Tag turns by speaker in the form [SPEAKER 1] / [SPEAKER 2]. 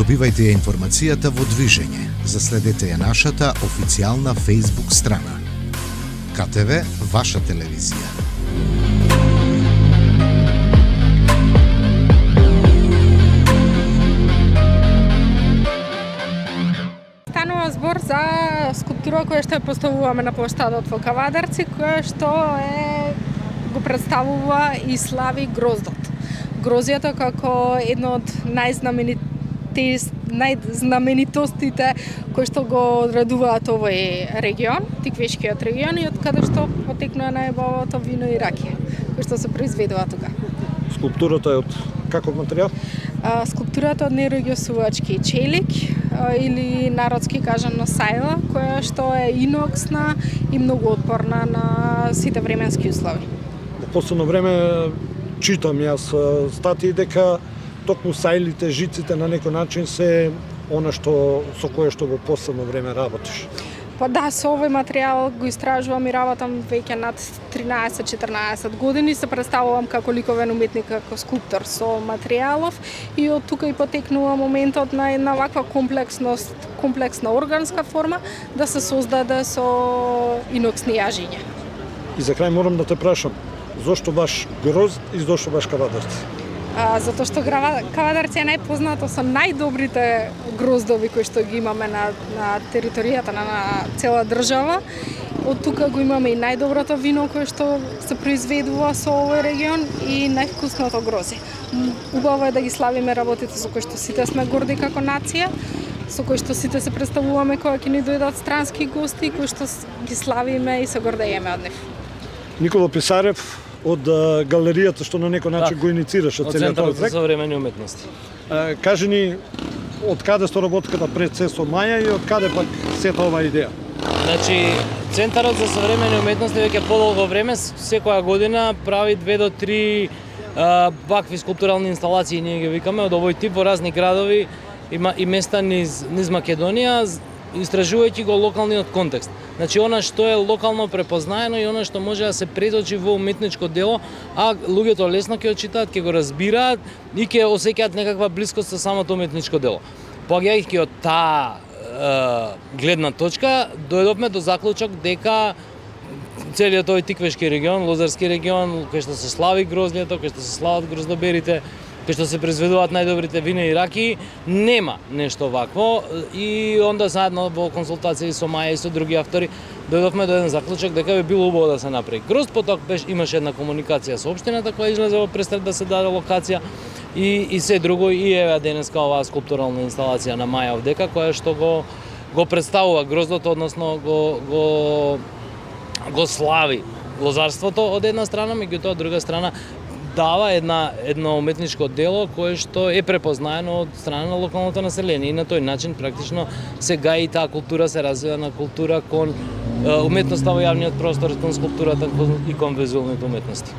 [SPEAKER 1] Добивајте ја информацијата во движење. Заследете ја нашата официјална Facebook страна. КТВ, ваша телевизија.
[SPEAKER 2] Станува збор за скулптура која што ја поставуваме на плоштадот во Кавадарци, која што го представува и слави гроздот. Грозјето како едно од најзнаменитостите кои што го одредуваат овој регион, Тиквешкиот регион, и од каде што потекнува најубавото вино и ракија, кои што се произведува тука.
[SPEAKER 3] Скулптурата е од каков материјал?
[SPEAKER 2] Скулптурата од нерогјосувачки челик или народски кажано сајла, која што е иноксна и многу отпорна на сите временски услови.
[SPEAKER 3] Во последно време читам јас статии дека токму сајлите, жиците на некој начин се она што со кое што во последно време работиш.
[SPEAKER 2] Па да, со овој материјал го истражувам и работам веќе над 13-14 години. Се представувам како ликовен уметник, како скулптор со материјалов и од тука и потекнува моментот на една ваква комплексна органска форма да се создаде со иноксни јажиња.
[SPEAKER 3] И за крај морам да те прашам, зошто баш грозд и зошто баш Кавадарци?
[SPEAKER 2] Затоа што Кавадарци е најпознато со најдобрите гроздови кои што ги имаме на територијата на цела држава. Од тука го имаме и најдоброто вино кое што се произведува со овој регион и највкусното грозје. Убаво е да ги славиме работите со кои што сите сме горди како нација, со кои што сите се представуваме кога ќе ни дојдат странски гости, кои што ги славиме и се гордееме од нив.
[SPEAKER 3] Никола Писарев од галеријата што на некој начин го иницираше целиот тој
[SPEAKER 4] Центарот за современи уметности.
[SPEAKER 3] Кажи ни, од каде сте работката пред се со Маја и од каде пак сета оваа идеја?
[SPEAKER 4] Значи, Центарот за современи уметности веќе подолго време, секоја година прави 2 до 3 вакви скулптурални инсталации, ние ги викаме, од овој тип во разни градови и места низ Македонија, истражувајќи го локалниот контекст. Значи, она што е локално препознаено и она што може да се преточи во уметничко дело, а луѓето лесно ќе го читаат, ќе го разбираат и ќе осеќаат некаква блискост со самото уметничко дело. Поаѓајќи од таа гледна точка, дојдовме до заклучок дека целиот овој Тиквешки регион, Лозарски регион, кај што се слави грозјето, кај што се слават гроздоберите, кај што се произведуваат најдобрите вина и раки, нема нешто вакво и онда заедно во консултации со Маја и со други автори дојдовме до еден заклучок дека би било убаво да се направи грозд, потоа имаше една комуникација со општината која излезе во престрет да се даде локација и се друго и еве денеска оваа скулптурална инсталација на Маја овдека која што го представува гроздот, односно го слави лозарството од една страна, меѓутоа од друга страна дава едно уметничко дело кое што е препознаено од страна на локалното население и на тој начин практично сега и таа култура се развива на култура кон уметноста во јавниот простор, кон скулптурата и кон визуелните уметности.